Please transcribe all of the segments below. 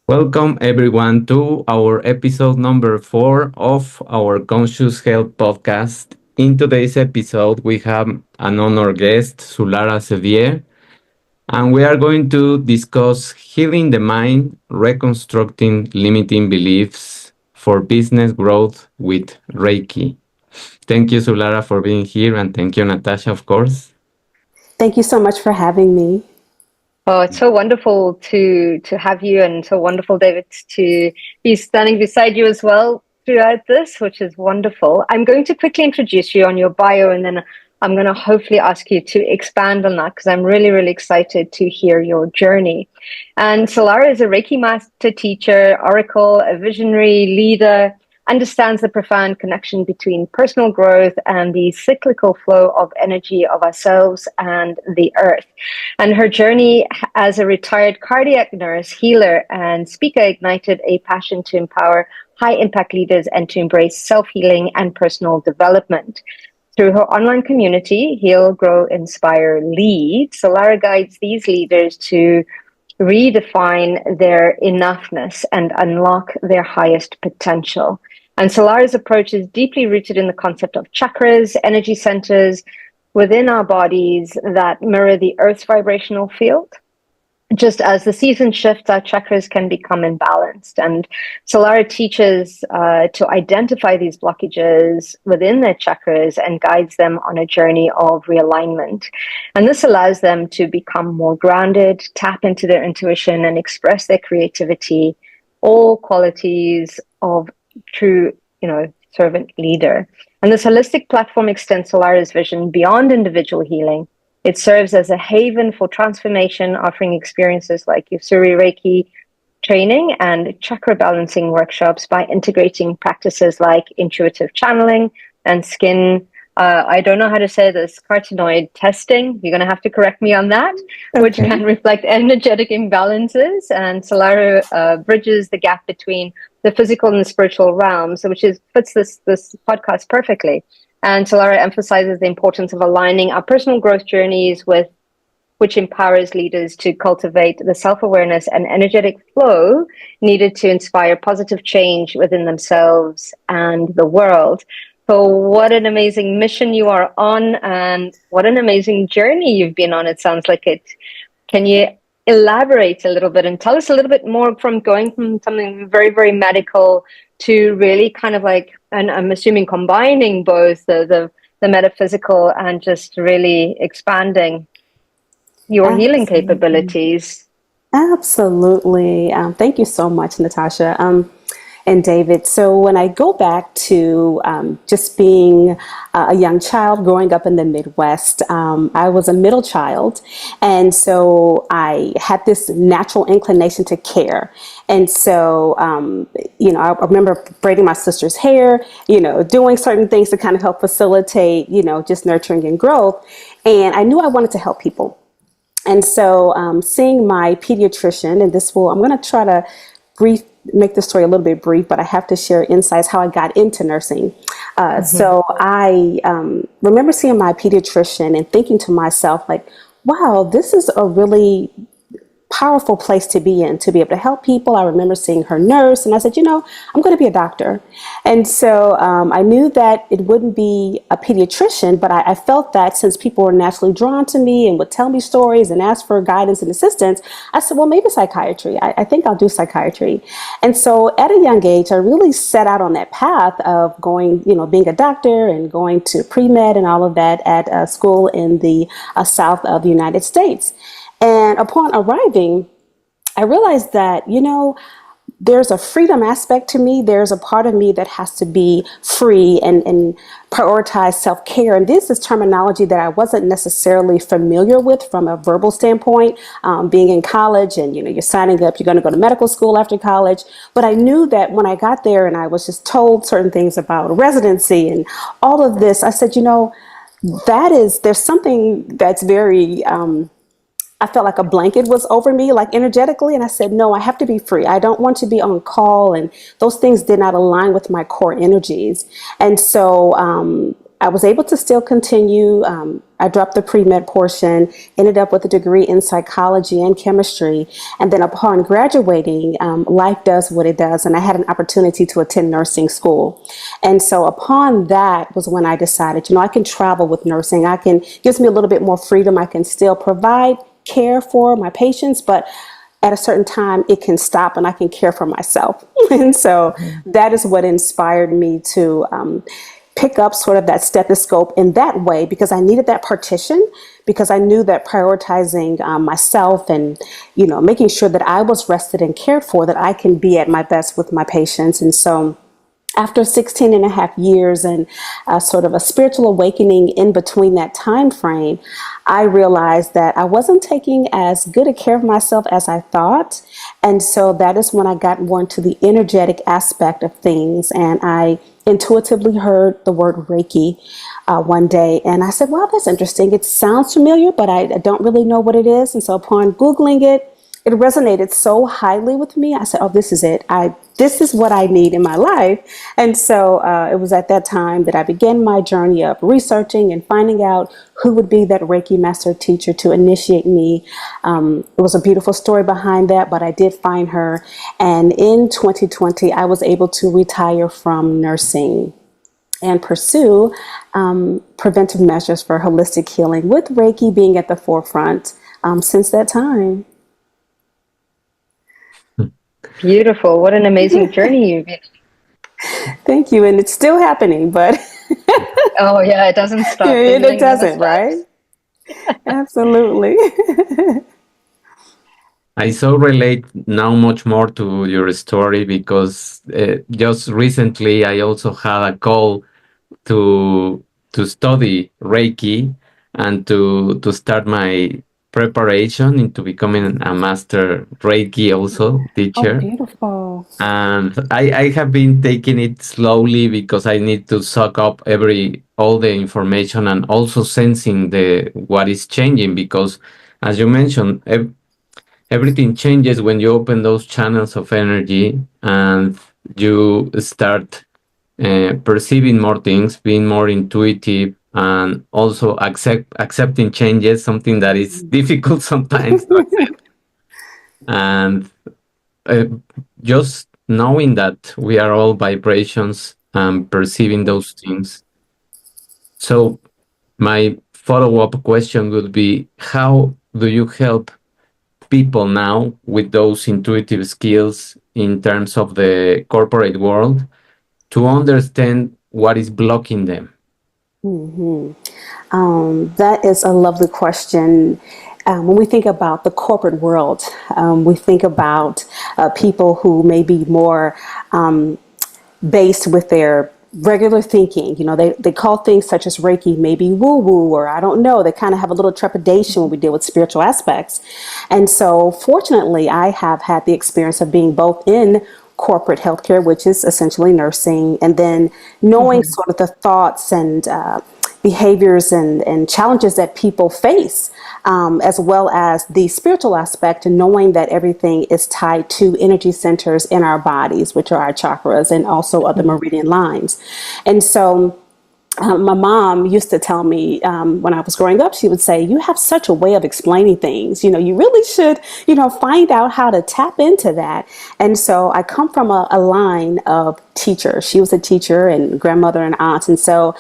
Welcome everyone to our episode number 4 of our Conscious Health podcast. In today's episode, we have an honored guest, Soulara Sevier, and we are going to discuss healing the mind, reconstructing limiting beliefs for business growth with Reiki. Thank you, Soulara, for being here, and thank you, Natasha, of course. Thank you so much for having me. Oh, it's so wonderful to have you, and so wonderful, David, to be standing beside you as well throughout this, which is wonderful. I'm going to quickly introduce you on your bio, and then I'm going to hopefully ask you to expand on that because I'm really, really excited to hear your journey. And Soulara is a Reiki master teacher, oracle, a visionary leader, understands the profound connection between personal growth and the cyclical flow of energy of ourselves and the earth. And her journey as a retired cardiac nurse, healer, and speaker ignited a passion to empower high impact leaders and to embrace self-healing and personal development. Through her online community, Heal, Grow, Inspire, Lead, Soulara guides these leaders to redefine their enoughness and unlock their highest potential. And Soulara's approach is deeply rooted in the concept of chakras, energy centers within our bodies that mirror the Earth's vibrational field. Just as the season shifts, our chakras can become imbalanced. And Soulara teaches to identify these blockages within their chakras and guides them on a journey of realignment. And this allows them to become more grounded, tap into their intuition, and express their creativity, all qualities of true, servant leader. And this holistic platform extends Soulara's vision beyond individual healing. It serves as a haven for transformation, offering experiences like Usuri Reiki training and chakra balancing workshops by integrating practices like intuitive channeling and skin. I don't know how to say this, carotenoid testing. You're going to have to correct me on that, which can reflect energetic imbalances. And Soulara bridges the gap between the physical and the spiritual realms, which fits this podcast perfectly. And Soulara emphasizes the importance of aligning our personal growth journeys with which empowers leaders to cultivate the self-awareness and energetic flow needed to inspire positive change within themselves and the world. So what an amazing mission you are on, and what an amazing journey you've been on. It sounds like it. Can you elaborate a little bit and tell us a little bit more from going from something very, very medical to really kind of like, and I'm assuming combining both the metaphysical and just really expanding your healing capabilities? Absolutely. Thank you so much, Natasha. And David. So when I go back to just being a young child growing up in the Midwest, I was a middle child. And so I had this natural inclination to care. And so, I remember braiding my sister's hair, doing certain things to kind of help facilitate, just nurturing and growth. And I knew I wanted to help people. And so seeing my pediatrician, and I'm going to try to make the story a little bit brief, but I have to share insights how I got into nursing. So I remember seeing my pediatrician and thinking to myself, like, wow, this is a really powerful place to be in, to be able to help people. I remember seeing her nurse, and I said, I'm going to be a doctor. And so I knew that it wouldn't be a pediatrician, but I felt that since people were naturally drawn to me and would tell me stories and ask for guidance and assistance, I said, well, maybe psychiatry. I think I'll do psychiatry. And so at a young age, I really set out on that path of going, being a doctor and going to pre-med and all of that at a school in the south of the United States. And upon arriving, I realized that, there's a freedom aspect to me. There's a part of me that has to be free and prioritize self-care. And this is terminology that I wasn't necessarily familiar with from a verbal standpoint, being in college and, you're signing up, you're going to go to medical school after college. But I knew that when I got there and I was just told certain things about residency and all of this, I said, there's something that's very, I felt like a blanket was over me, like energetically. And I said, no, I have to be free. I don't want to be on call. And those things did not align with my core energies. And so I was able to still continue. I dropped the pre-med portion, ended up with a degree in psychology and chemistry. And then upon graduating, life does what it does. And I had an opportunity to attend nursing school. And so upon that was when I decided, I can travel with nursing. Gives me a little bit more freedom. I can still provide care for my patients, but at a certain time it can stop and I can care for myself. And so that is what inspired me to pick up sort of that stethoscope in that way, because I needed that partition, because I knew that prioritizing myself and, making sure that I was rested and cared for, that I can be at my best with my patients. And so after 16 and a half years and sort of a spiritual awakening in between that time frame, I realized that I wasn't taking as good a care of myself as I thought. And so that is when I got more into the energetic aspect of things. And I intuitively heard the word Reiki one day. And I said, well, that's interesting. It sounds familiar, but I don't really know what it is. And so upon Googling it, it resonated so highly with me. I said, oh, this is it. This is what I need in my life. And so it was at that time that I began my journey of researching and finding out who would be that Reiki master teacher to initiate me. It was a beautiful story behind that, but I did find her. And in 2020, I was able to retire from nursing and pursue preventive measures for holistic healing, with Reiki being at the forefront since that time. Beautiful. What an amazing journey you've been. Thank you. And it's still happening, but oh yeah, it doesn't stop. It doesn't, right? Absolutely. I so relate now much more to your story, because just recently I also had a call to study Reiki and to start my preparation into becoming a master Reiki also teacher. Oh, beautiful. And I have been taking it slowly, because I need to soak up all the information, and also sensing what is changing, because as you mentioned, everything changes when you open those channels of energy and you start perceiving more things, being more intuitive, and also accepting changes, something that is difficult sometimes to accept. And just knowing that we are all vibrations and perceiving those things. So my follow-up question would be, how do you help people now with those intuitive skills in terms of the corporate world to understand what is blocking them? That is a lovely question. When we think about the corporate world, we think about people who may be more based with their regular thinking. They call things such as Reiki maybe woo-woo, or I don't know. They kind of have a little trepidation when we deal with spiritual aspects. And so fortunately, I have had the experience of being both in corporate healthcare, which is essentially nursing, and then knowing sort of the thoughts and behaviors and challenges that people face, as well as the spiritual aspect, and knowing that everything is tied to energy centers in our bodies, which are our chakras, and also other meridian lines. And so my mom used to tell me when I was growing up, she would say, you have such a way of explaining things. You really should, find out how to tap into that. And so I come from a line of teachers. She was a teacher and grandmother and aunt. And so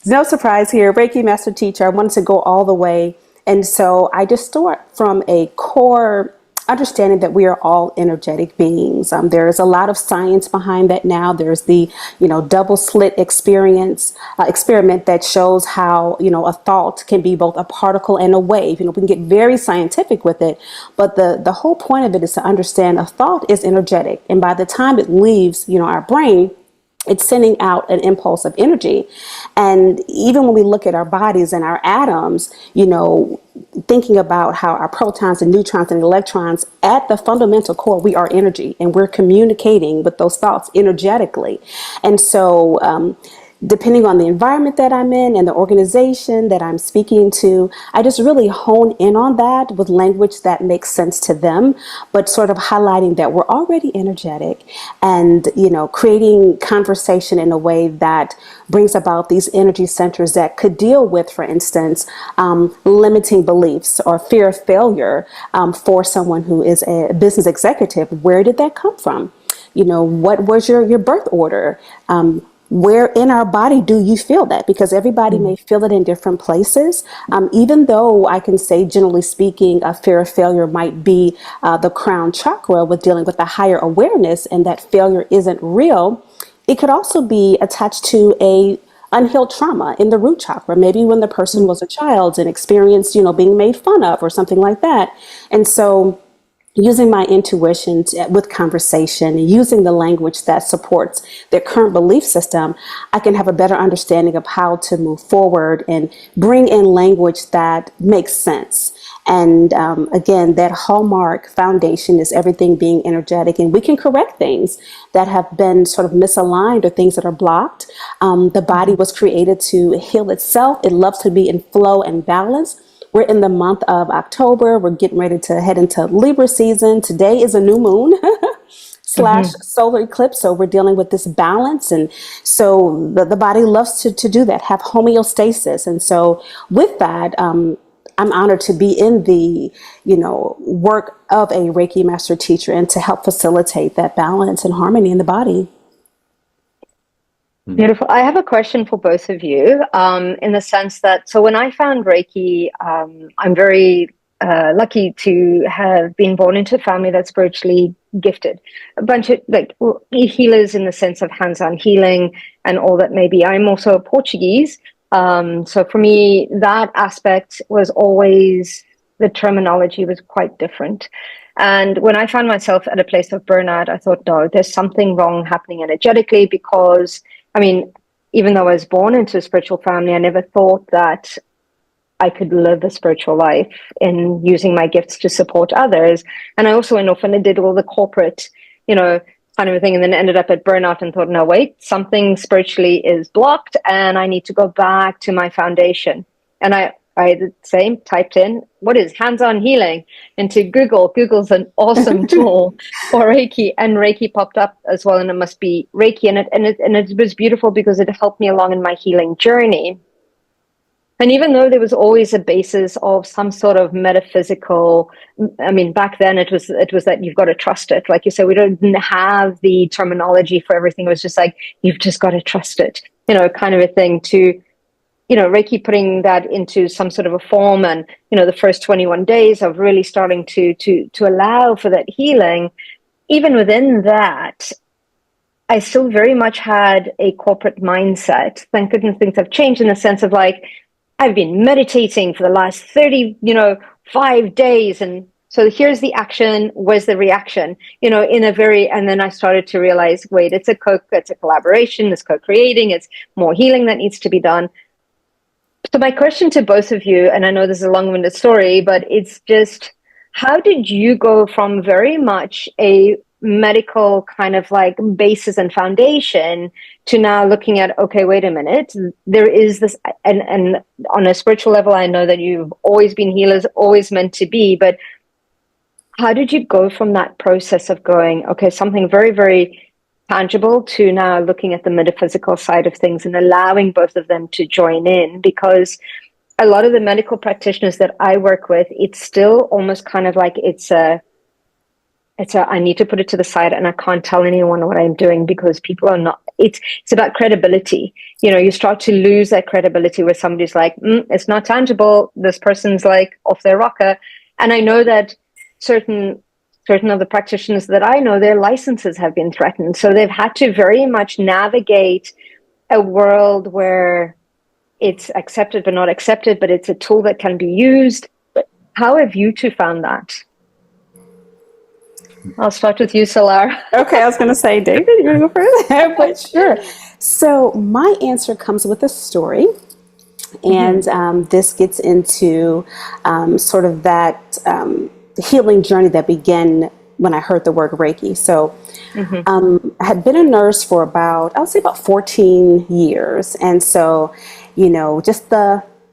no surprise here, Reiki master teacher. I wanted to go all the way. And so I just start from a core understanding that we are all energetic beings. There is a lot of science behind that now. There's the, double slit experiment that shows how, a thought can be both a particle and a wave. We can get very scientific with it, but the whole point of it is to understand a thought is energetic. And by the time it leaves, our brain, it's sending out an impulse of energy. And even when we look at our bodies and our atoms, thinking about how our protons and neutrons and electrons, at the fundamental core, we are energy, and we're communicating with those thoughts energetically. And so depending on the environment that I'm in and the organization that I'm speaking to, I just really hone in on that with language that makes sense to them, but sort of highlighting that we're already energetic and, creating conversation in a way that brings about these energy centers that could deal with, for instance, limiting beliefs or fear of failure for someone who is a business executive. Where did that come from? What was your birth order? Where in our body do you feel that? Because everybody may feel it in different places. Even though I can say, generally speaking, a fear of failure might be the crown chakra with dealing with a higher awareness and that failure isn't real, it could also be attached to a unhealed trauma in the root chakra, maybe when the person was a child and experienced, being made fun of or something like that. And so using my intuition with conversation, using the language that supports their current belief system, I can have a better understanding of how to move forward and bring in language that makes sense. And again, that hallmark foundation is everything being energetic, and we can correct things that have been sort of misaligned or things that are blocked. The body was created to heal itself. It loves to be in flow and balance. We're in the month of October. We're getting ready to head into Libra season. Today is a new moon slash solar eclipse. So we're dealing with this balance. And so the body loves to do that, have homeostasis. And so with that, I'm honored to be in the, work of a Reiki master teacher and to help facilitate that balance and harmony in the body. Beautiful. I have a question for both of you, in the sense that, so when I found Reiki, I'm very lucky to have been born into a family that's spiritually gifted. A bunch of healers in the sense of hands-on healing and all that maybe. I'm also Portuguese. So for me, that aspect was always, the terminology was quite different. And when I found myself at a place of burnout, I thought, no, there's something wrong happening energetically, because even though I was born into a spiritual family, I never thought that I could live a spiritual life in using my gifts to support others. And I also went off and I did all the corporate, kind of a thing, and then ended up at burnout and thought, no, wait, something spiritually is blocked and I need to go back to my foundation. And I did the same, typed in, what is hands-on healing into Google. Google's an awesome tool for Reiki, and Reiki popped up as well, and it must be Reiki. And it was beautiful because it helped me along in my healing journey. And even though there was always a basis of some sort of metaphysical, back then it was that you've got to trust it. Like you said, we didn't have the terminology for everything. It was just like, you've just got to trust it, kind of a thing to, Reiki putting that into some sort of a form, and, the first 21 days of really starting to allow for that healing. Even within that, I still very much had a corporate mindset. Thank goodness things have changed in the sense of I've been meditating for the last 5 days. And so here's the action, where's the reaction, and then I started to realize, wait, it's a collaboration, it's co-creating, it's more healing that needs to be done. So my question to both of you, and I know this is a long-winded story, but it's just, how did you go from very much a medical kind of basis and foundation to now looking at, okay, wait a minute, there is this, and on a spiritual level, I know that you've always been healers, always meant to be, but how did you go from that process of going, okay, something very, very tangible, to now looking at the metaphysical side of things and allowing both of them to join in? Because a lot of the medical practitioners that I work with, it's still almost kind of like it's a I need to put it to the side and I can't tell anyone what I'm doing, because people are not, it's about credibility. You start to lose that credibility where somebody's like, it's not tangible. This person's off their rocker. And I know that certain of the practitioners that I know, their licenses have been threatened. So they've had to very much navigate a world where it's accepted but not accepted, but it's a tool that can be used. How have you two found that? I'll start with you, Soulara. Okay, I was going to say, David, you're going to go first? But sure. So my answer comes with a story. And this gets into sort of that healing journey that began when I heard the word Reiki. So Mm-hmm. I had been a nurse for about, I would say about 14 years. And so, just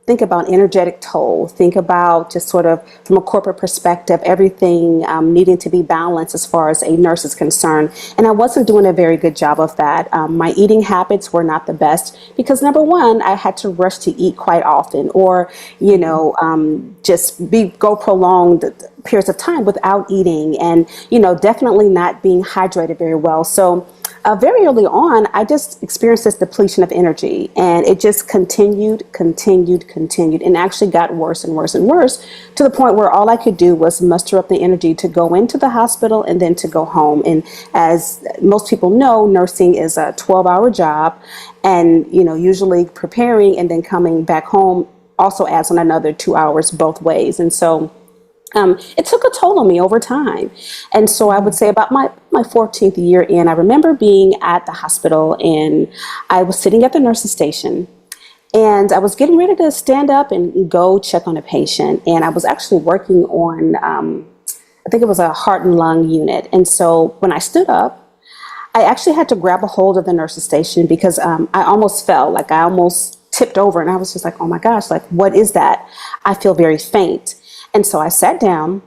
think about energetic toll, think about just sort of from a corporate perspective, everything needing to be balanced as far as a nurse is concerned. And I wasn't doing a very good job of that. My eating habits were not the best because number one, I had to rush to eat quite often, or, just go prolonged periods of time without eating, and, definitely not being hydrated very well. So very early on, I just experienced this depletion of energy, and it just continued, and actually got worse and worse and worse, to the point where all I could do was muster up the energy to go into the hospital and then to go home. And as most people know, nursing is a 12-hour job, and, usually preparing and then coming back home also adds on another 2 hours both ways. And so it took a toll on me over time. And so I would say about my 14th year in, I remember being at the hospital, and I was sitting at the nurse's station, and I was getting ready to stand up and go check on a patient. And I was actually working on, I think it was a heart and lung unit. And so when I stood up, I actually had to grab a hold of the nurse's station because I almost fell, like I almost tipped over, and I was just like, oh my gosh, like, what is that? I feel very faint. And so I sat down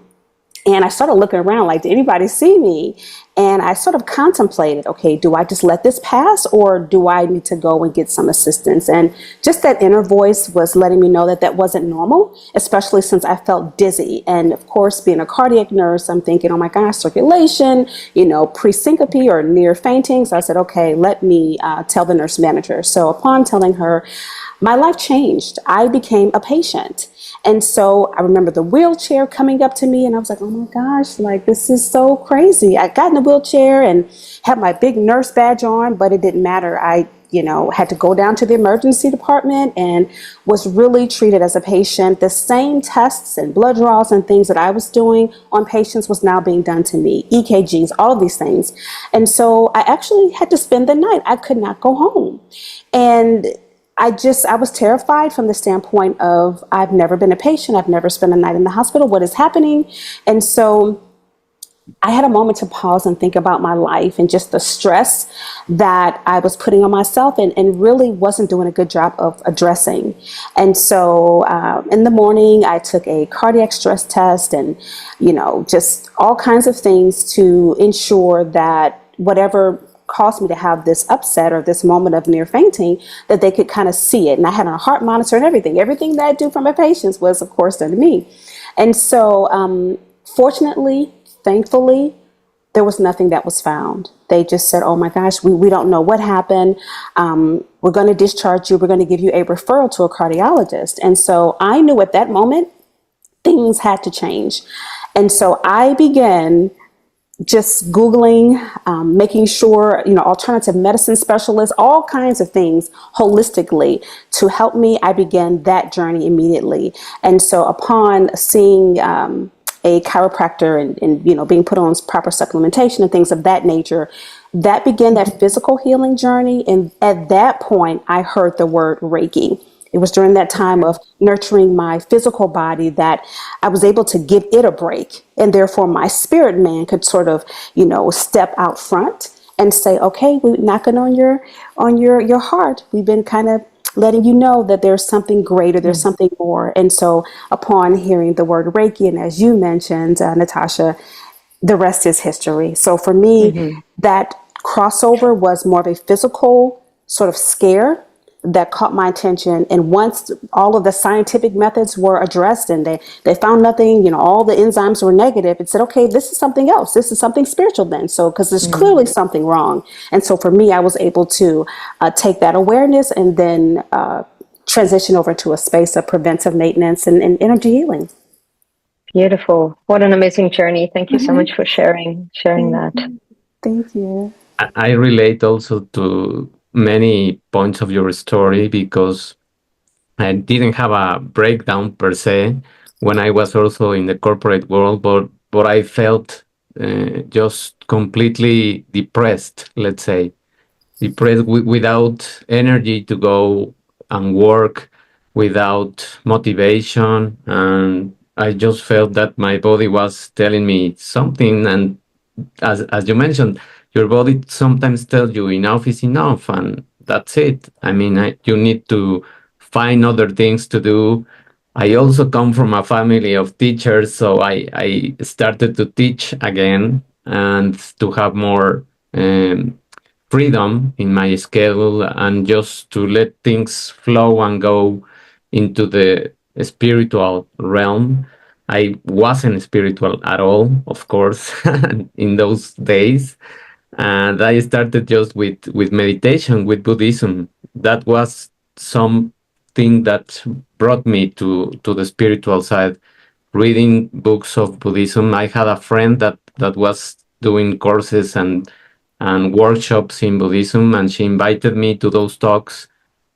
and I started looking around, like, did anybody see me? And I sort of contemplated, okay, do I just let this pass, or do I need to go and get some assistance? And just that inner voice was letting me know that that wasn't normal, especially since I felt dizzy. And of course, being a cardiac nurse, I'm thinking, oh my gosh, circulation, pre-syncope or near fainting. So I said, okay, let me tell the nurse manager. So upon telling her, my life changed. I became a patient. And so I remember the wheelchair coming up to me, and I was like, oh my gosh, like, this is so crazy. I got in the wheelchair and had my big nurse badge on, but it didn't matter. I, had to go down to the emergency department and was really treated as a patient. The same tests and blood draws and things that I was doing on patients was now being done to me, EKGs, all of these things. And so I actually had to spend the night. I could not go home. And I was terrified from the standpoint of, I've never been a patient. I've never spent a night in the hospital. What is happening? And so I had a moment to pause and think about my life and just the stress that I was putting on myself, and really wasn't doing a good job of addressing. And so in the morning, I took a cardiac stress test and, just all kinds of things to ensure that whatever caused me to have this upset or this moment of near fainting, that they could kind of see it. And I had a heart monitor and everything. Everything that I do for my patients was, of course, done to me. And so fortunately, thankfully, there was nothing that was found. They just said, oh my gosh, we don't know what happened. We're going to discharge you. We're going to give you a referral to a cardiologist. And so I knew at that moment, things had to change. And so I began just Googling, making sure, alternative medicine specialists, all kinds of things holistically to help me. I began that journey immediately. And so upon seeing a chiropractor and being put on proper supplementation and things of that nature, that began that physical healing journey. And at that point, I heard the word Reiki. It was during that time of nurturing my physical body that I was able to give it a break. And therefore my spirit man could sort of, step out front and say, okay, we're knocking on your heart. We've been kind of letting you know that there's something greater, there's something more. And so upon hearing the word Reiki, and as you mentioned, Natasha, the rest is history. So for me, that crossover was more of a physical sort of scare that caught my attention. And once all of the scientific methods were addressed and they found nothing, all the enzymes were negative, it said, okay, this is something else. This is something spiritual then. So, because there's clearly something wrong. And so for me, I was able to take that awareness and then transition over to a space of preventive maintenance and energy healing. Beautiful. What an amazing journey. Thank you so much for sharing that. Thank you. I relate also to many points of your story because I didn't have a breakdown per se when I was also in the corporate world, but I felt just completely depressed, let's say, depressed without energy to go and work, without motivation. And I just felt that my body was telling me something, and as you mentioned, your body sometimes tells you enough is enough, and that's it. I mean, you need to find other things to do. I also come from a family of teachers, so I started to teach again and to have more freedom in my schedule and just to let things flow and go into the spiritual realm. I wasn't spiritual at all, of course, in those days. And I started just with meditation, with Buddhism. That was something that brought me to the spiritual side. Reading books of Buddhism. I had a friend that was doing courses and workshops in Buddhism, and she invited me to those talks.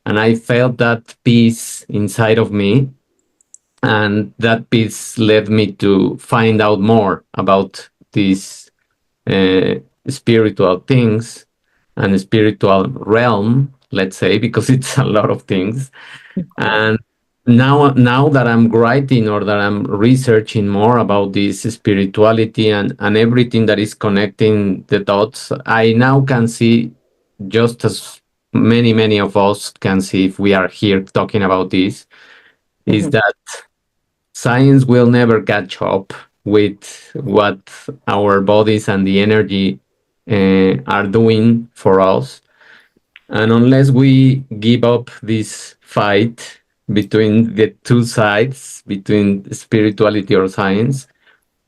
And I felt that peace inside of me, and that piece led me to find out more about these uh, spiritual things and spiritual realm, let's say, because it's a lot of things. And now that I'm writing or that I'm researching more about this spirituality and everything that is connecting the dots, I now can see, just as many of us can see if we are here talking about this, is that science will never catch up with what our bodies and the energy are doing for us. And unless we give up this fight between the two sides, between spirituality or science,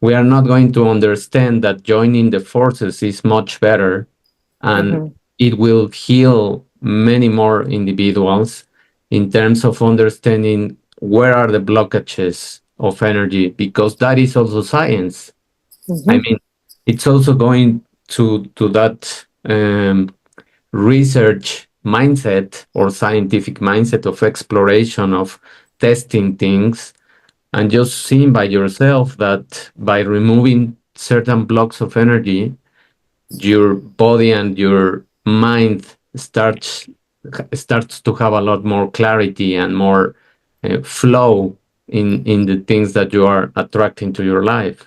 we are not going to understand that joining the forces is much better, and it will heal many more individuals in terms of understanding where are the blockages of energy, because that is also science. I mean, it's also going to that research mindset or scientific mindset of exploration, of testing things, and just seeing by yourself that by removing certain blocks of energy, your body and your mind starts to have a lot more clarity and more flow in the things that you are attracting to your life.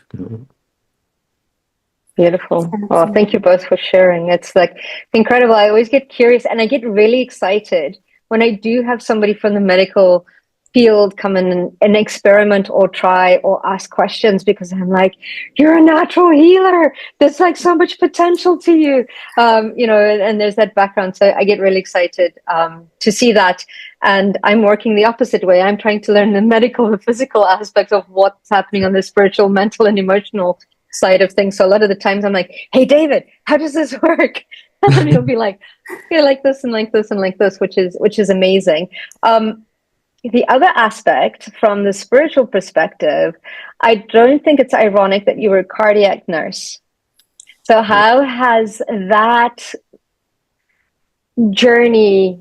Beautiful. Well, thank you both for sharing. It's like incredible. I always get curious and I get really excited when I do have somebody from the medical field come in and experiment or try or ask questions, because I'm like, you're a natural healer. There's like so much potential to you, and there's that background. So I get really excited to see that. And I'm working the opposite way. I'm trying to learn the medical, the physical aspects of what's happening on the spiritual, mental, and emotional side of things. So a lot of the times I'm like, hey, David, how does this work? And then he'll be like, yeah, like this and like this and like this, which is amazing. The other aspect from the spiritual perspective, I don't think it's ironic that you were a cardiac nurse. So how has that journey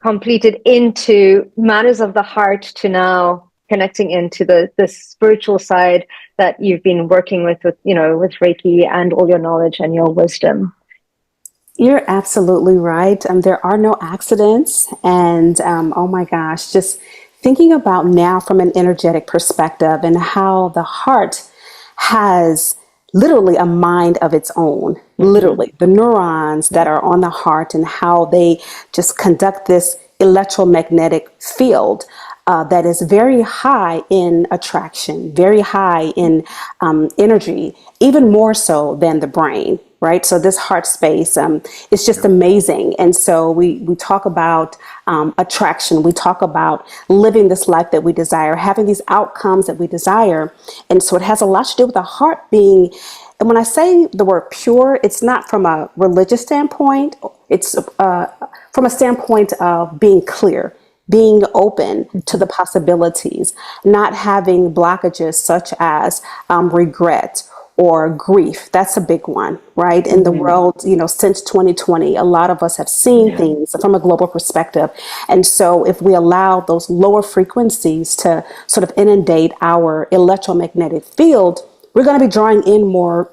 completed into matters of the heart to now connecting into the spiritual side that you've been working with Reiki and all your knowledge and your wisdom? You're absolutely right. There are no accidents. And oh my gosh, just thinking about now from an energetic perspective and how the heart has literally a mind of its own, literally the neurons that are on the heart and how they just conduct this electromagnetic field that is very high in attraction, very high in energy, even more so than the brain, right? So this heart space is just amazing. And so we talk about attraction. We talk about living this life that we desire, having these outcomes that we desire. And so it has a lot to do with the heart being, and when I say the word pure, it's not from a religious standpoint. It's from a standpoint of being clear, being open to the possibilities, not having blockages such as regret or grief. That's a big one, right? In the world, since 2020, a lot of us have seen things from a global perspective. And so if we allow those lower frequencies to sort of inundate our electromagnetic field, we're going to be drawing in more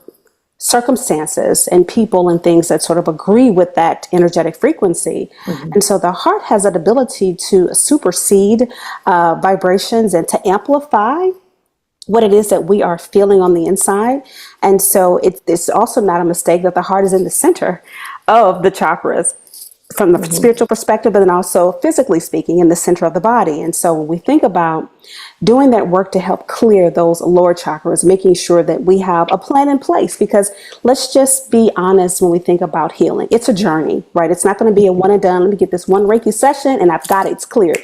circumstances and people and things that sort of agree with that energetic frequency. And so the heart has that ability to supersede vibrations and to amplify what it is that we are feeling on the inside. And so it's also not a mistake that the heart is in the center of the chakras from the spiritual perspective, but then also physically speaking in the center of the body. And so when we think about doing that work to help clear those lower chakras, making sure that we have a plan in place, because let's just be honest, when we think about healing, it's a journey, right? It's not going to be a one and done. Let me get this one Reiki session and I've got it, it's cleared.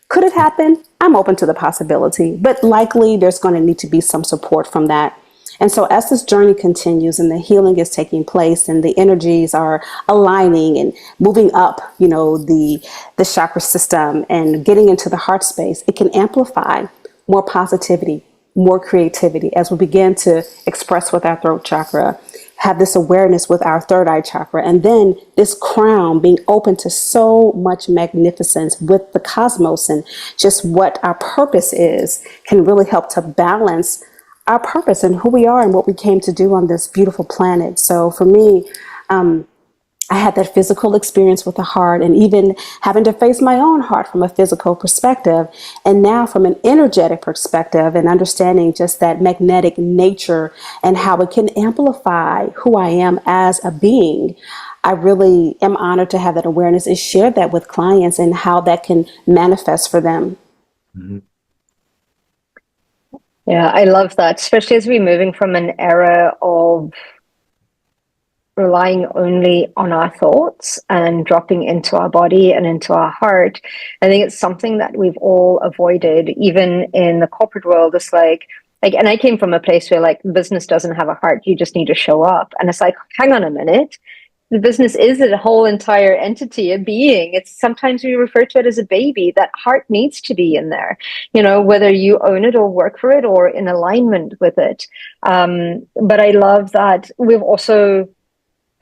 Could it happen? I'm open to the possibility, but likely there's going to need to be some support from that. And so as this journey continues and the healing is taking place and the energies are aligning and moving up, the chakra system and getting into the heart space, it can amplify more positivity, more creativity as we begin to express with our throat chakra, have this awareness with our third eye chakra, and then this crown being open to so much magnificence with the cosmos and just what our purpose is can really help to balance our purpose and who we are and what we came to do on this beautiful planet. So for me, I had that physical experience with the heart and even having to face my own heart from a physical perspective. And now from an energetic perspective and understanding just that magnetic nature and how it can amplify who I am as a being. I really am honored to have that awareness and share that with clients and how that can manifest for them. Mm-hmm. Yeah, I love that, especially as we're moving from an era of relying only on our thoughts and dropping into our body and into our heart. I think it's something that we've all avoided, even in the corporate world. It's like, and I came from a place where like business doesn't have a heart, you just need to show up. And it's like, hang on a minute. The business is a whole entire entity, a being. It's sometimes we refer to it as a baby. That heart needs to be in there, whether you own it or work for it or in alignment with it. But I love that we've also,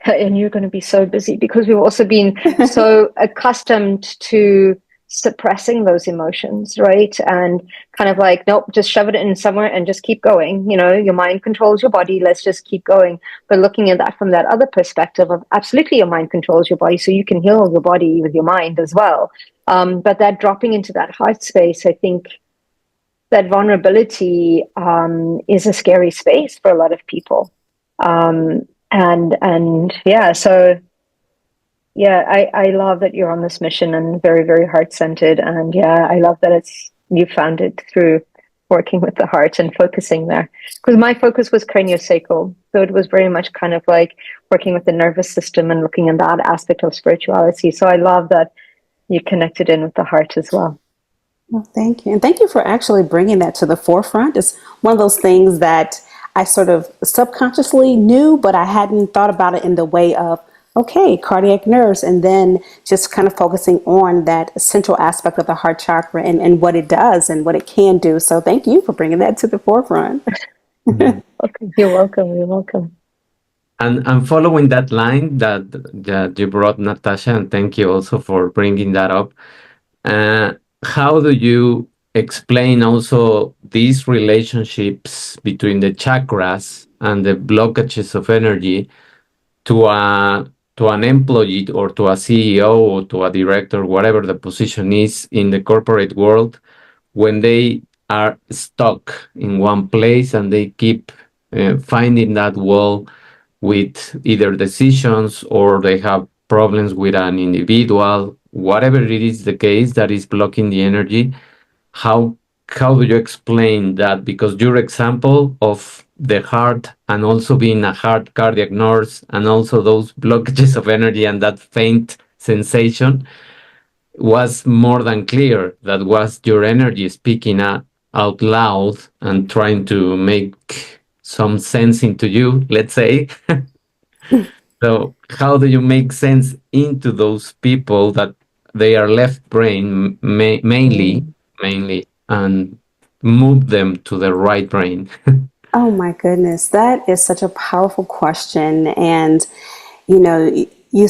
and you're going to be so busy because we've also been so accustomed to suppressing those emotions, right? And kind of like, nope, just shove it in somewhere and just keep going. Your mind controls your body. Let's just keep going. But looking at that from that other perspective of absolutely your mind controls your body, so you can heal your body with your mind as well. But that dropping into that heart space, I think that vulnerability is a scary space for a lot of people. And yeah, so yeah, I love that you're on this mission and very, very heart-centered. And yeah, I love that you found it through working with the heart and focusing there. Because my focus was craniosacral. So it was very much kind of like working with the nervous system and looking at that aspect of spirituality. So I love that you connected in with the heart as well. Well, thank you. And thank you for actually bringing that to the forefront. It's one of those things that I sort of subconsciously knew, but I hadn't thought about it in the way of, okay, cardiac nerves, and then just kind of focusing on that central aspect of the heart chakra and what it does and what it can do. So thank you for bringing that to the forefront. Mm-hmm. Okay, you're welcome. You're welcome. And following that line that you brought, Natasha, and thank you also for bringing that up. How do you explain also these relationships between the chakras and the blockages of energy to an employee or to a CEO or to a director, whatever the position is in the corporate world, when they are stuck in one place and they keep finding that wall with either decisions or they have problems with an individual, whatever it is the case that is blocking the energy? How do you explain that? Because your example of the heart and also being a heart cardiac nurse and also those blockages of energy and that faint sensation was more than clear. That was your energy speaking out loud and trying to make some sense into you, let's say. So how do you make sense into those people that they are left brain mainly, and move them to the right brain? Oh my goodness, that is such a powerful question. And, you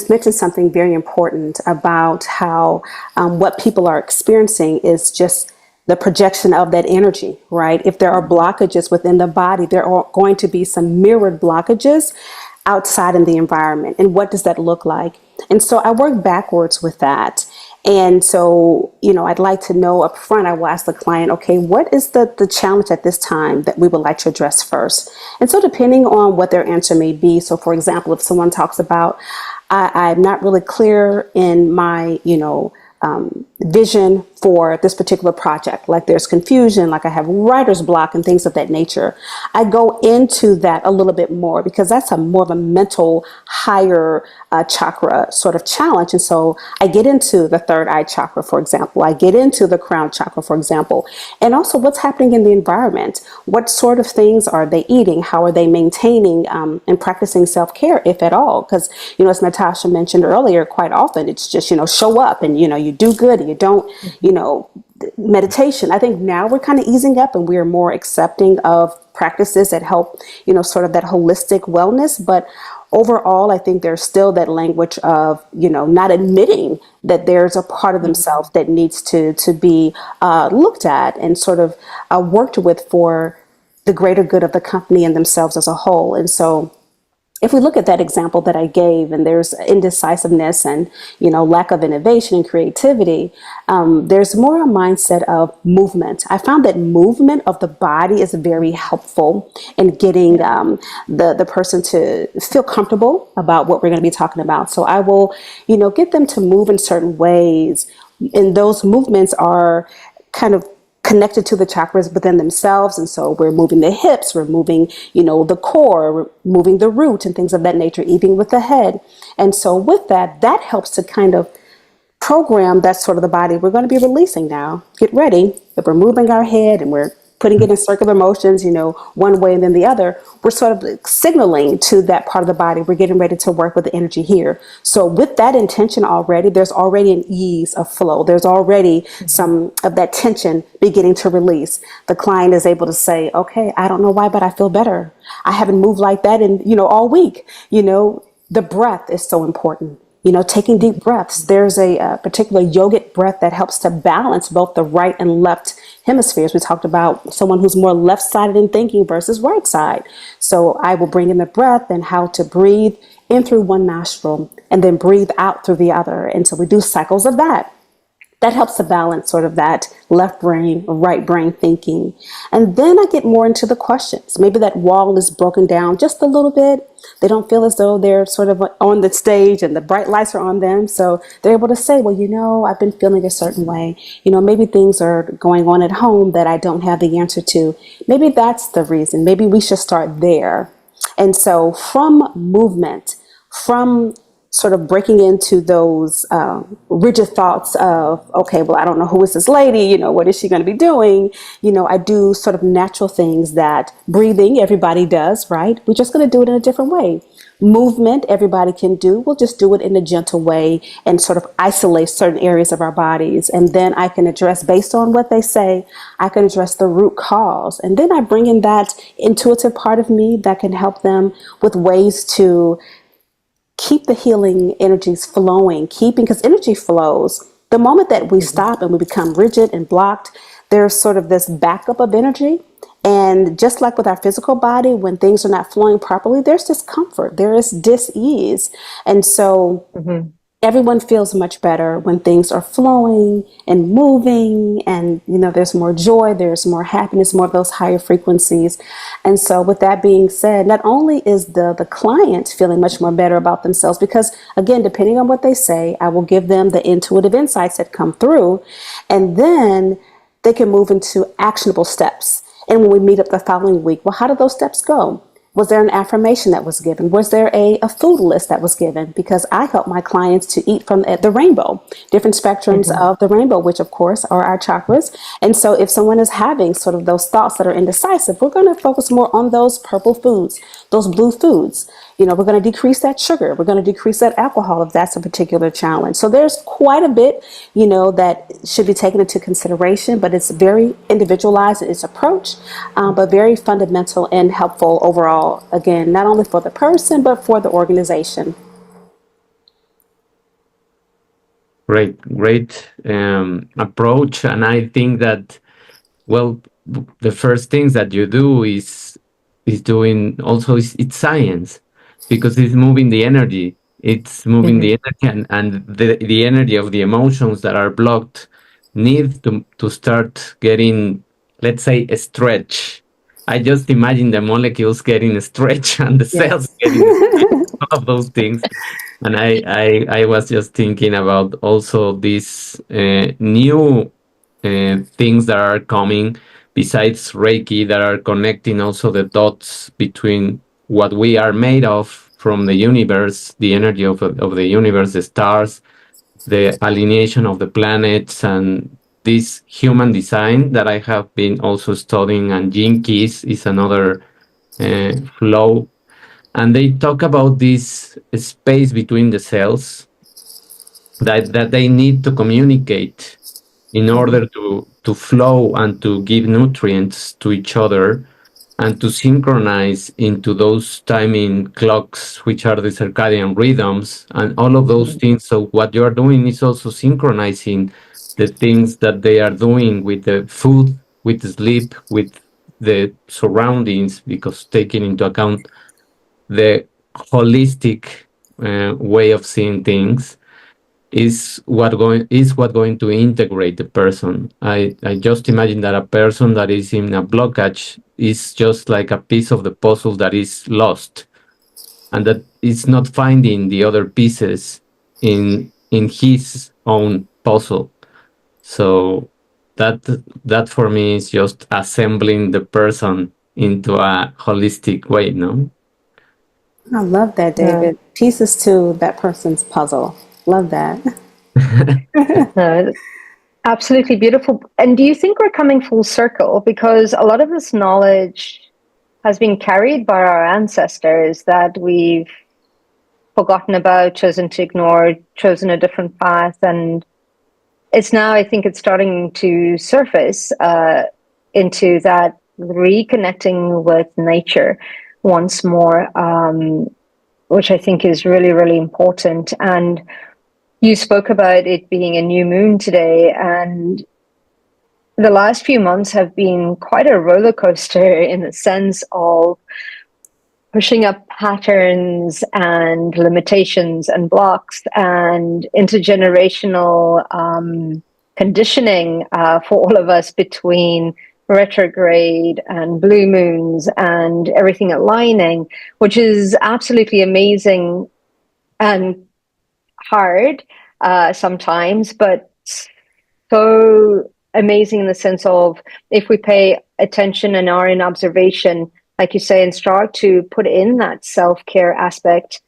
mentioned something very important about how what people are experiencing is just the projection of that energy, right? If there are blockages within the body, there are going to be some mirrored blockages outside in the environment. And what does that look like? And so I work backwards with that. And so, I'd like to know up front, I will ask the client, okay, what is the challenge at this time that we would like to address first? And so depending on what their answer may be, so for example, if someone talks about, I'm not really clear in my, vision for this particular project, like there's confusion, like I have writer's block and things of that nature, I go into that a little bit more because that's a more of a mental, higher chakra sort of challenge. And so I get into the third eye chakra, for example. I get into the crown chakra, for example, and also what's happening in the environment. What sort of things are they eating? How are they maintaining and practicing self-care, if at all? Because, as Natasha mentioned earlier, quite often it's just, show up and, you do good and you don't, meditation. I think now we're kind of easing up and we're more accepting of practices that help, sort of that holistic wellness. But overall, I think there's still that language of, not admitting that there's a part of themselves that needs to be looked at and sort of worked with for the greater good of the company and themselves as a whole. And so if we look at that example that I gave, and there's indecisiveness and lack of innovation and creativity, there's more a mindset of movement. I found that movement of the body is very helpful in getting the person to feel comfortable about what we're going to be talking about. So I will, get them to move in certain ways, and those movements are kind of connected to the chakras within themselves. And so we're moving the hips, we're moving, the core, we're moving the root and things of that nature, even with the head. And so with that helps to kind of program that sort of the body we're going to be releasing now. Get ready. If we're moving our head and we're putting it in circular motions, one way and then the other, we're sort of signaling to that part of the body, we're getting ready to work with the energy here. So with that intention already, there's already an ease of flow. There's already some of that tension beginning to release. The client is able to say, okay, I don't know why, but I feel better. I haven't moved like that in, all week. The breath is so important. Taking deep breaths. There's a particular yogic breath that helps to balance both the right and left hemispheres. We talked about someone who's more left-sided in thinking versus right side. So I will bring in the breath and how to breathe in through one nostril and then breathe out through the other. And so we do cycles of that. That helps to balance sort of that left brain, right brain thinking. And then I get more into the questions. Maybe that wall is broken down just a little bit. They don't feel as though they're sort of on the stage and the bright lights are on them. So they're able to say, well, I've been feeling a certain way. Maybe things are going on at home that I don't have the answer to. Maybe that's the reason. Maybe we should start there. And so from movement, from sort of breaking into those rigid thoughts of, okay, well, I don't know who is this lady, what is she going to be doing? I do sort of natural things that breathing, everybody does, right? We're just going to do it in a different way. Movement, everybody can do. We'll just do it in a gentle way and sort of isolate certain areas of our bodies. And then I can address, based on what they say, I can address the root cause. And then I bring in that intuitive part of me that can help them with ways to keep the healing energies flowing, because energy flows. The moment that we stop and we become rigid and blocked, there's sort of this backup of energy. And just like with our physical body, when things are not flowing properly, there's discomfort, there is dis-ease. And so everyone feels much better when things are flowing and moving, and there's more joy, there's more happiness, more of those higher frequencies. And so with that being said, not only is the client feeling much more better about themselves, because again, depending on what they say, I will give them the intuitive insights that come through, and then they can move into actionable steps. And when we meet up the following week, well, how did those steps go? Was there an affirmation that was given? Was there a food list that was given? Because I help my clients to eat from the rainbow, different spectrums of the rainbow, which of course are our chakras. And so if someone is having sort of those thoughts that are indecisive, we're going to focus more on those purple foods, those blue foods. We're going to decrease that sugar. We're going to decrease that alcohol if that's a particular challenge. So there's quite a bit, that should be taken into consideration, but it's very individualized in its approach, but very fundamental and helpful overall, again, not only for the person, but for the organization. Great approach. And I think that, well, the first things that you do is doing also it's science, because it's moving the energy. It's moving the energy, and the energy of the emotions that are blocked need to start getting, let's say, a stretch. I just imagine the molecules getting stretched and the cells Yes. getting stretched, all of those things. And I was just thinking about also these new things that are coming besides Reiki, that are connecting also the dots between what we are made of from the universe, the energy of the universe, the stars, the alienation of the planets, and this human design that I have been also studying, and Gene Keys is another flow. And they talk about this space between the cells that they need to communicate in order to flow and to give nutrients to each other, and to synchronize into those timing clocks, which are the circadian rhythms and all of those things. So what you are doing is also synchronizing the things that they are doing with the food, with the sleep, with the surroundings, because taking into account the holistic way of seeing things is what going to integrate the person. I just imagine that a person that is in a blockage is just like a piece of the puzzle that is lost, and that is not finding the other pieces in his own puzzle. So that that for me is just assembling the person into a holistic way, no? I love that, Yeah. David. Pieces to that person's puzzle. Love that. No, absolutely beautiful. And do you think we're coming full circle? Because a lot of this knowledge has been carried by our ancestors that we've forgotten about, chosen to ignore, chosen a different path. And it's now, I think it's starting to surface into that reconnecting with nature once more, which I think is really, really important. And you spoke about it being a new moon today, and the last few months have been quite a roller coaster in the sense of pushing up patterns and limitations and blocks and intergenerational conditioning for all of us between retrograde and blue moons and everything aligning, which is absolutely amazing and hard sometimes, but so amazing in the sense of if we pay attention and are in observation, like you say, and start to put in that self-care aspect,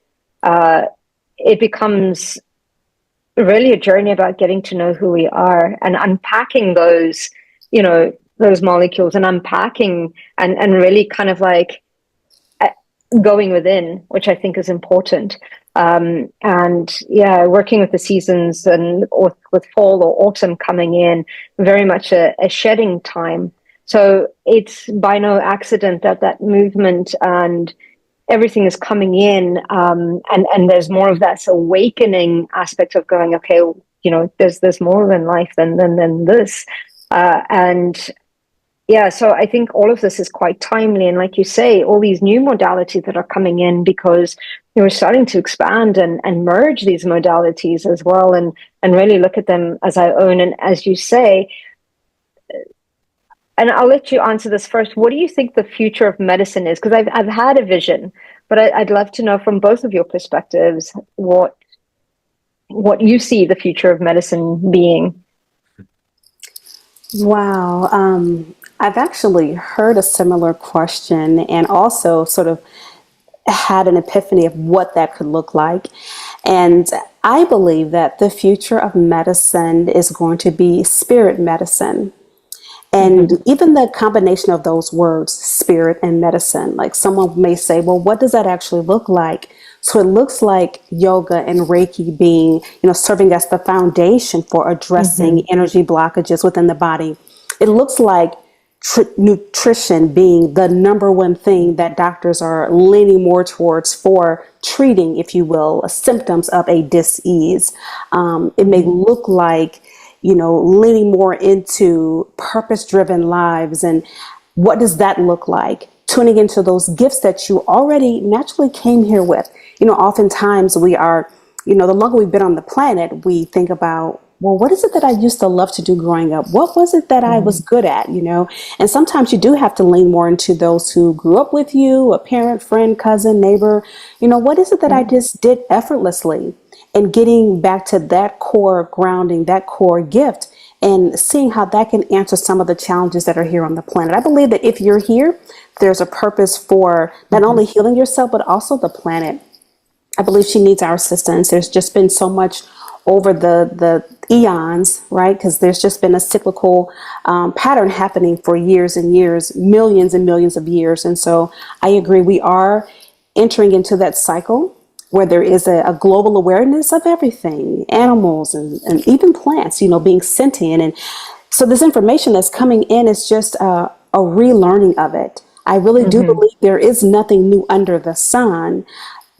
it becomes really a journey about getting to know who we are and unpacking those, those molecules, and unpacking and really kind of like going within, which I think is important. And yeah, working with the seasons and with fall or autumn coming in, very much a shedding time. So it's by no accident that that movement and everything is coming in, and there's more of that awakening aspect of going, okay, there's more than life than this, and yeah, so I think all of this is quite timely. And like you say, all these new modalities that are coming in, because we're starting to expand and merge these modalities as well, and really look at them as our own. And as you say, and I'll let you answer this first, what do you think the future of medicine is? Because I've had a vision, but I'd love to know from both of your perspectives what you see the future of medicine being. Wow. I've actually heard a similar question and also sort of had an epiphany of what that could look like. And I believe that the future of medicine is going to be spirit medicine. And even the combination of those words, spirit and medicine, like someone may say, well, what does that actually look like? So it looks like yoga and Reiki being, serving as the foundation for addressing energy blockages within the body. It looks like nutrition being the number one thing that doctors are leaning more towards for treating, if you will, symptoms of a dis-ease. It may look like leaning more into purpose-driven lives. And what does that look like? tuning into those gifts that you already naturally came here with. Oftentimes we are, the longer we've been on the planet, we think about, well, what is it that I used to love to do growing up? What was it that I was good at, And sometimes you do have to lean more into those who grew up with you, a parent, friend, cousin, neighbor. What is it that I just did effortlessly? And getting back to that core grounding, that core gift, and seeing how that can answer some of the challenges that are here on the planet. I believe that if you're here, there's a purpose for not only healing yourself, but also the planet. I believe she needs our assistance. There's just been so much over the eons, right? Because there's just been a cyclical pattern happening for years and years, millions and millions of years. And so I agree, we are entering into that cycle where there is a global awareness of everything, animals and even plants, being sentient. And so this information that's coming in is just a relearning of it. I really do believe there is nothing new under the sun.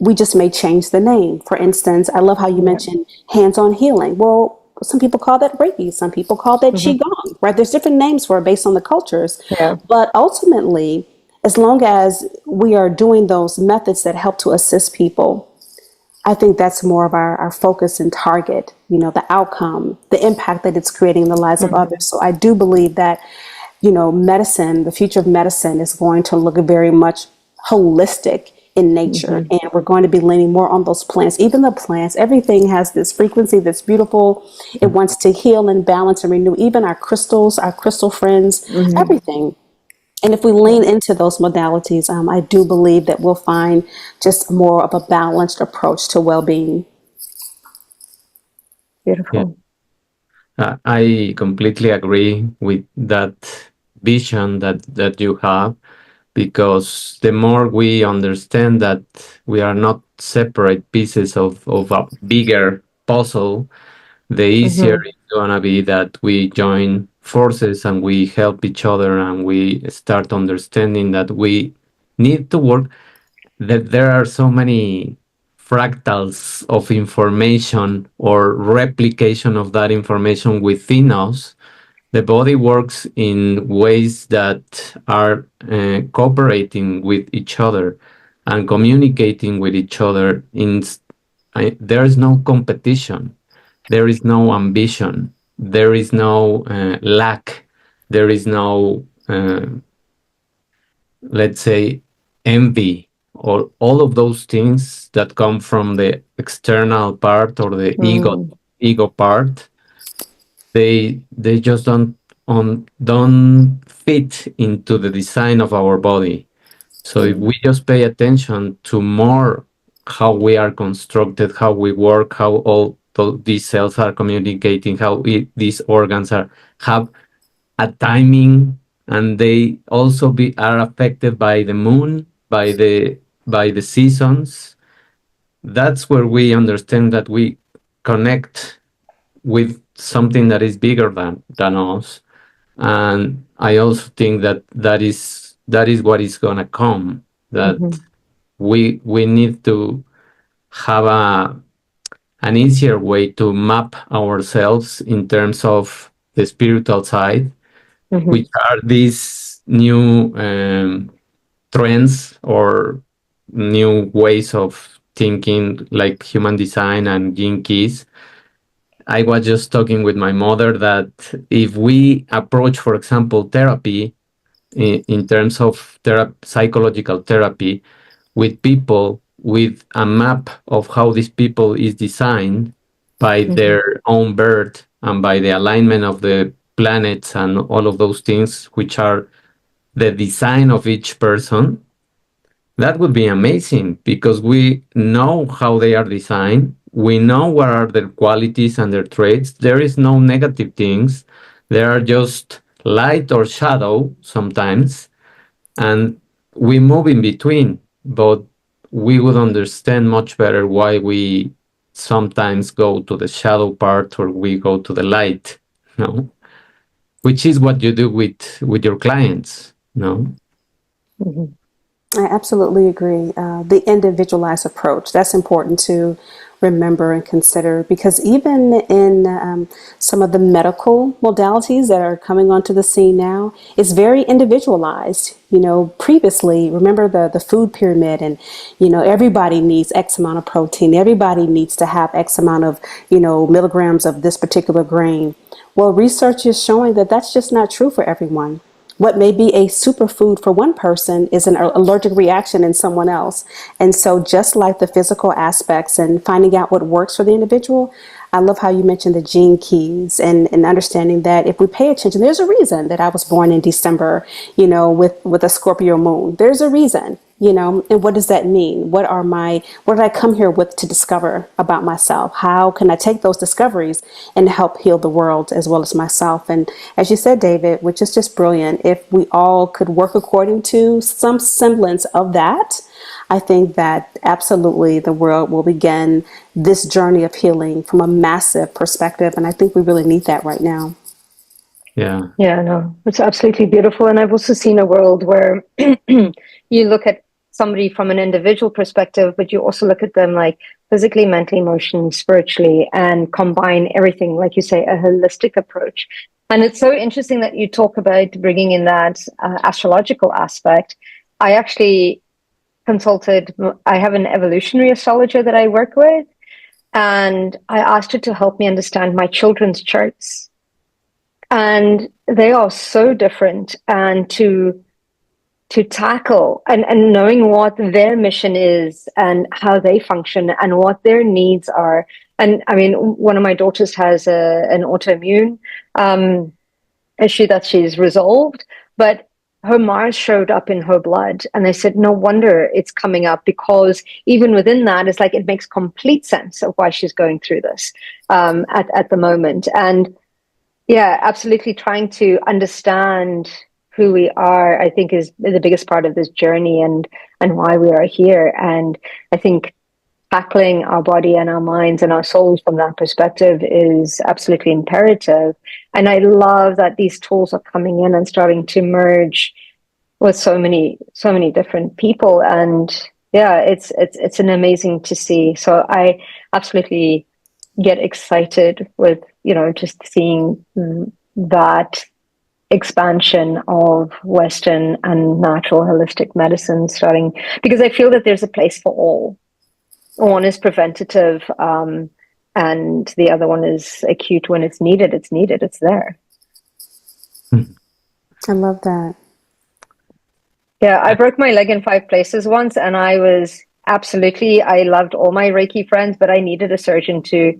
We just may change the name. For instance, I love how you mentioned hands-on healing. Well, some people call that Reiki. Some people call that Qigong, right? There's different names for it based on the cultures. Yeah. But ultimately, as long as we are doing those methods that help to assist people, I think that's more of our focus and target, the outcome, the impact that it's creating in the lives of others. So I do believe that, medicine, the future of medicine is going to look very much holistic in nature. And we're going to be leaning more on those plants. Even the plants, everything has this frequency that's beautiful. It wants to heal and balance and renew. Even our crystals, our crystal friends, everything. And if we lean into those modalities, I do believe that we'll find just more of a balanced approach to well-being. Yeah. Beautiful. I completely agree with that vision that you have, because the more we understand that we are not separate pieces of a bigger puzzle, the easier it's gonna be that we join forces and we help each other and we start understanding that we need to work, that there are so many fractals of information or replication of that information within us. The body works in ways that are cooperating with each other and communicating with each other. There is no competition, there is no ambition, there is no lack, there is no, let's say, envy, or all of those things that come from the external part or the ego part. They just don't fit into the design of our body. So if we just pay attention to more how we are constructed, how we work, how all these cells are communicating, how these organs have a timing, and they also are affected by the moon, by the seasons. That's where we understand that we connect with something that is bigger than us. And I also think that is what is gonna come. That we need to have an easier way to map ourselves in terms of the spiritual side, which are these new trends or new ways of thinking, like human design and gene keys. I was just talking with my mother that if we approach, for example, therapy in terms of psychological therapy with people with a map of how these people is designed by their own birth and by the alignment of the planets and all of those things, which are the design of each person, that would be amazing, because we know how they are designed. We know what are their qualities and their traits. There is no negative things. There are just light or shadow sometimes. And we move in between, but we would understand much better why we sometimes go to the shadow part or we go to the light, no? Which is what you do with your clients, no? I absolutely agree. The individualized approach, that's important to remember and consider, because even in some of the medical modalities that are coming onto the scene now, it's very individualized. Previously, remember the food pyramid, and, everybody needs X amount of protein. Everybody needs to have X amount of, milligrams of this particular grain. Well, research is showing that that's just not true for everyone. What may be a superfood for one person is an allergic reaction in someone else. And so, just like the physical aspects and finding out what works for the individual, I love how you mentioned the gene keys, and understanding that if we pay attention, there's a reason that I was born in December, with a Scorpio moon. There's a reason. And what does that mean? What did I come here with to discover about myself? How can I take those discoveries and help heal the world as well as myself? And as you said, David, which is just brilliant, if we all could work according to some semblance of that, I think that absolutely the world will begin this journey of healing from a massive perspective. And I think we really need that right now. Yeah. Yeah, no, it's absolutely beautiful. And I've also seen a world where you look at somebody from an individual perspective, but you also look at them like physically, mentally, emotionally, spiritually, and combine everything, like you say, a holistic approach. And it's so interesting that you talk about bringing in that astrological aspect. I actually I have an evolutionary astrologer that I work with, and I asked her to help me understand my children's charts. And they are so different, and to tackle and knowing what their mission is and how they function and what their needs are. And I mean, one of my daughters has an autoimmune issue that she's resolved, but her Mars showed up in her blood, and they said, no wonder it's coming up, because even within that, it's like it makes complete sense of why she's going through this at the moment. And yeah, absolutely, trying to understand who we are, I think, is the biggest part of this journey, and why we are here. And I think tackling our body and our minds and our souls from that perspective is absolutely imperative. And I love that these tools are coming in and starting to merge with so many different people. And yeah, it's an amazing to see. So I absolutely get excited with, just seeing that expansion of Western and natural holistic medicine starting, because I feel that there's a place for all. One is preventative, and the other one is acute. When it's needed, it's there. I love that. Yeah, I broke my leg in 5 places once, and I loved all my Reiki friends, but I needed a surgeon to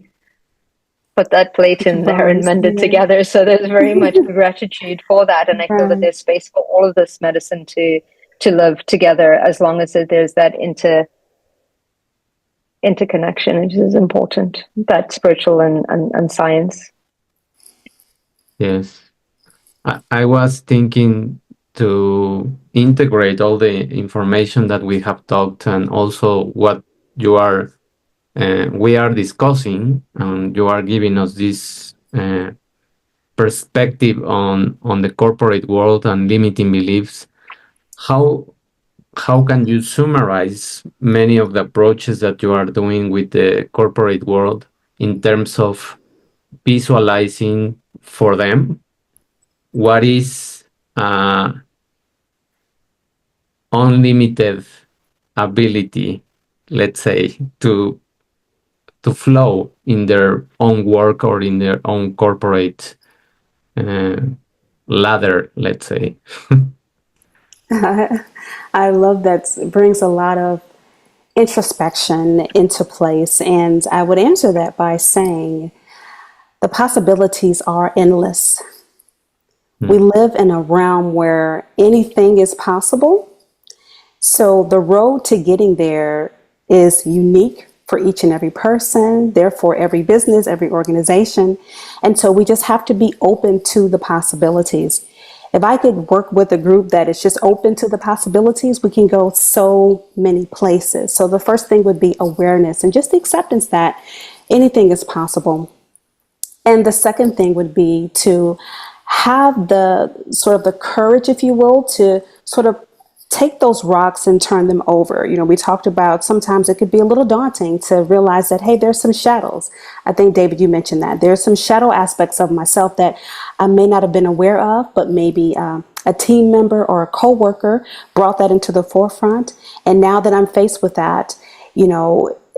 put that plate in there and mend it together. So there's very much gratitude for that. And I feel that there's space for all of this medicine to live together, as long as there's that interconnection, which is important, that spiritual and science. Yes. I was thinking to integrate all the information that we have talked, and also what we are discussing, and you are giving us this perspective on the corporate world and limiting beliefs. How can you summarize many of the approaches that you are doing with the corporate world in terms of visualizing for them what is unlimited ability, let's say, to flow in their own work or in their own corporate ladder, let's say? I love that. It brings a lot of introspection into place. And I would answer that by saying the possibilities are endless. We live in a realm where anything is possible. So the road to getting there is unique for each and every person, therefore every business, every organization. And so we just have to be open to the possibilities. If I could work with a group that is just open to the possibilities, we can go so many places. So the first thing would be awareness and just the acceptance that anything is possible. And the second thing would be to have the sort of the courage, if you will, to sort of take those rocks and turn them over. We talked about sometimes it could be a little daunting to realize that, hey, there's some shadows. I think, David, you mentioned that. There's some shadow aspects of myself that I may not have been aware of, but maybe a team member or a coworker brought that into the forefront. And now that I'm faced with that,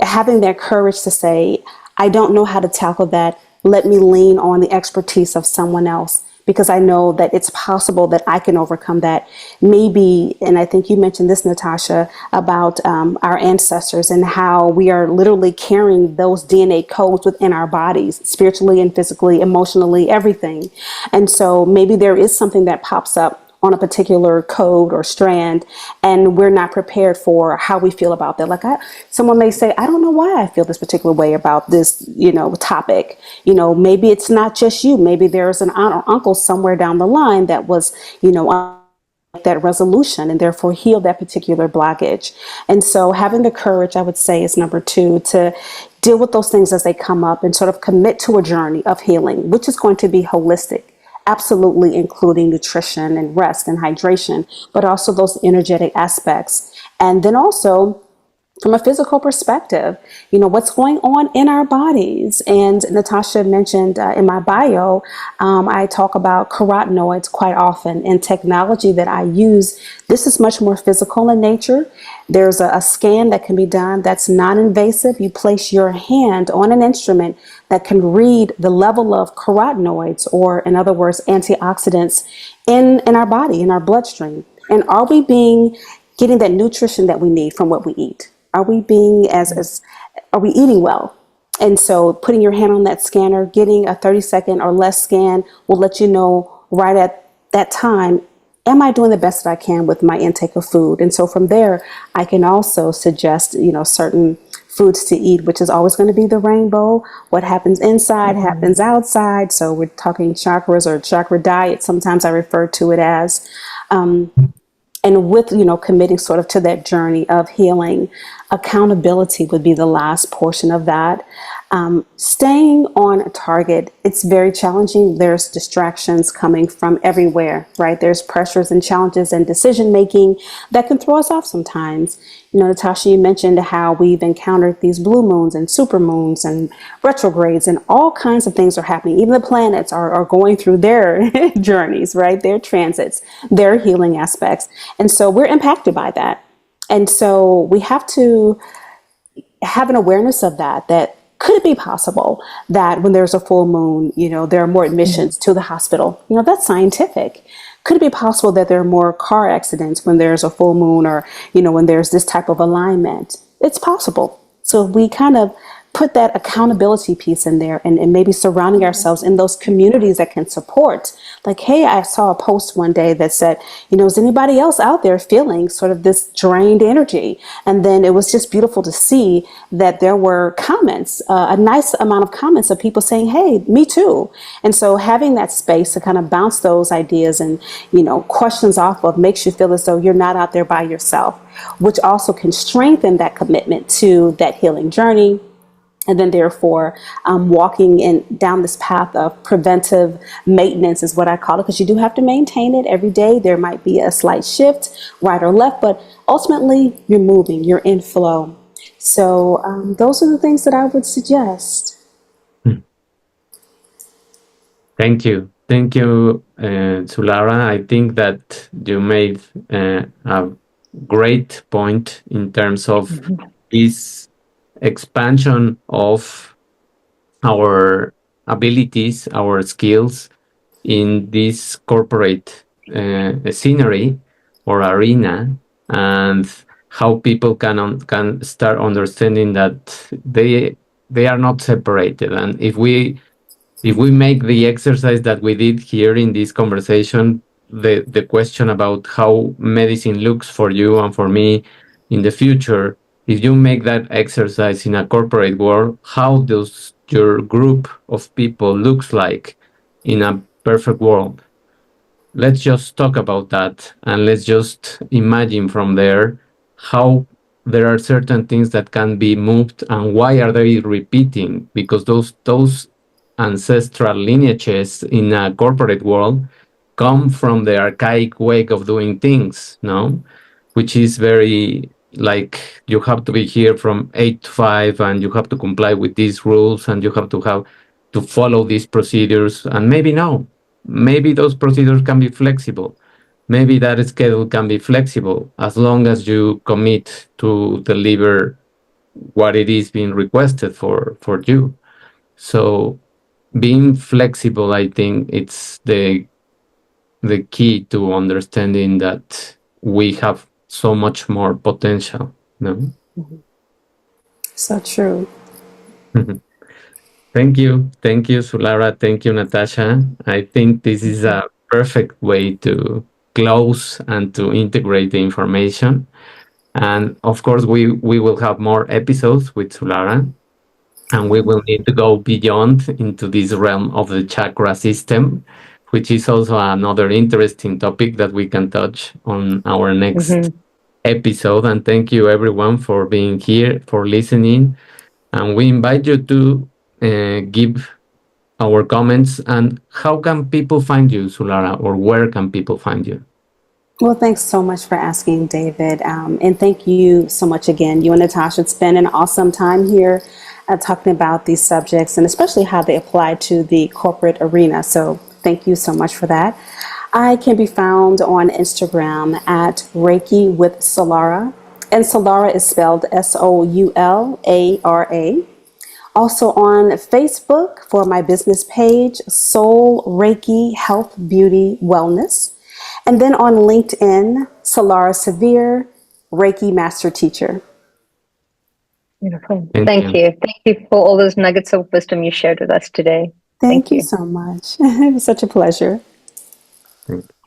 having that courage to say, I don't know how to tackle that. Let me lean on the expertise of someone else, because I know that it's possible that I can overcome that. Maybe, and I think you mentioned this, Natasha, about our ancestors and how we are literally carrying those DNA codes within our bodies, spiritually and physically, emotionally, everything. And so maybe there is something that pops up on a particular code or strand, and we're not prepared for how we feel about that. Like someone may say, I don't know why I feel this particular way about this, topic. Maybe it's not just you. Maybe there's an aunt or uncle somewhere down the line that was, that resolution and therefore heal that particular blockage. And so having the courage, I would say, is number 2, to deal with those things as they come up and sort of commit to a journey of healing, which is going to be holistic. Absolutely, including nutrition and rest and hydration, but also those energetic aspects. And then also from a physical perspective, what's going on in our bodies. And Natasha mentioned in my bio, I talk about carotenoids quite often, and technology that I use. This is much more physical in nature. There's a scan that can be done that's non-invasive. You place your hand on an instrument that can read the level of carotenoids, or in other words, antioxidants in our body, in our bloodstream. And are we getting that nutrition that we need from what we eat? Are we are we eating well? And so putting your hand on that scanner, getting a 30-second or less scan will let you know right at that time, am I doing the best that I can with my intake of food? And so from there, I can also suggest, certain foods to eat, which is always going to be the rainbow. What happens inside happens outside. So we're talking chakras or chakra diet. Sometimes I refer to it as, and with, committing sort of to that journey of healing, accountability would be the last portion of that. Staying on target, it's very challenging. There's distractions coming from everywhere, right? There's pressures and challenges and decision making that can throw us off sometimes. Natasha, you mentioned how we've encountered these blue moons and super moons and retrogrades, and all kinds of things are happening. Even the planets are going through their journeys, right? Their transits, their healing aspects. And so we're impacted by that. And so we have to have an awareness of that could it be possible that when there's a full moon, there are more admissions to the hospital? That's scientific. Could it be possible that there are more car accidents when there's a full moon, or, when there's this type of alignment? It's possible. So we kind of put that accountability piece in there, and maybe surrounding ourselves in those communities that can support. Like, hey, I saw a post one day that said, is anybody else out there feeling sort of this drained energy? And then it was just beautiful to see that there were comments, a nice amount of comments of people saying, hey, me too. And so having that space to kind of bounce those ideas and, questions off of makes you feel as though you're not out there by yourself, which also can strengthen that commitment to that healing journey. And then therefore, walking down this path of preventive maintenance is what I call it, because you do have to maintain it every day. There might be a slight shift, right or left, but ultimately you're moving, you're in flow. So those are the things that I would suggest. Thank you. Thank you, Soulara. I think that you made a great point in terms of this expansion of our abilities, our skills in this corporate scenery or arena, and how people can start understanding that they are not separated. And if we make the exercise that we did here in this conversation, the question about how medicine looks for you and for me in the future, if you make that exercise in a corporate world, how does your group of people looks like in a perfect world? Let's just talk about that, and let's just imagine from there how there are certain things that can be moved and why are they repeating, because those ancestral lineages in a corporate world come from the archaic way of doing things, no? which is very like you have to be here from 8 to 5 and you have to comply with these rules and you have to follow these procedures. And maybe no, maybe those procedures can be flexible. Maybe that schedule can be flexible as long as you commit to deliver what it is being requested for you. So being flexible, I think it's the key to understanding that we have so much more potential. No? So true. Thank you. Thank you, Soulara. Thank you, Natasha. I think this is a perfect way to close and to integrate the information. And of course, we will have more episodes with Soulara, and we will need to go beyond into this realm of the chakra system, which is also another interesting topic that we can touch on our next episode. And thank you, everyone, for being here, for listening. And we invite you to give our comments. And how can people find you, Soulara, or where can people find you? Well, thanks so much for asking, David. And thank you so much again, you and Natasha. It's been an awesome time here talking about these subjects and especially how they apply to the corporate arena. So thank you so much for that. I can be found on Instagram at Reiki with Soulara. And Soulara is spelled Soulara. Also on Facebook for my business page, Soul Reiki Health Beauty Wellness. And then on LinkedIn, Sevier, Reiki Master Teacher. Beautiful. Thank you. Thank you for all those nuggets of wisdom you shared with us today. Thank you so much. It was such a pleasure. Thank you.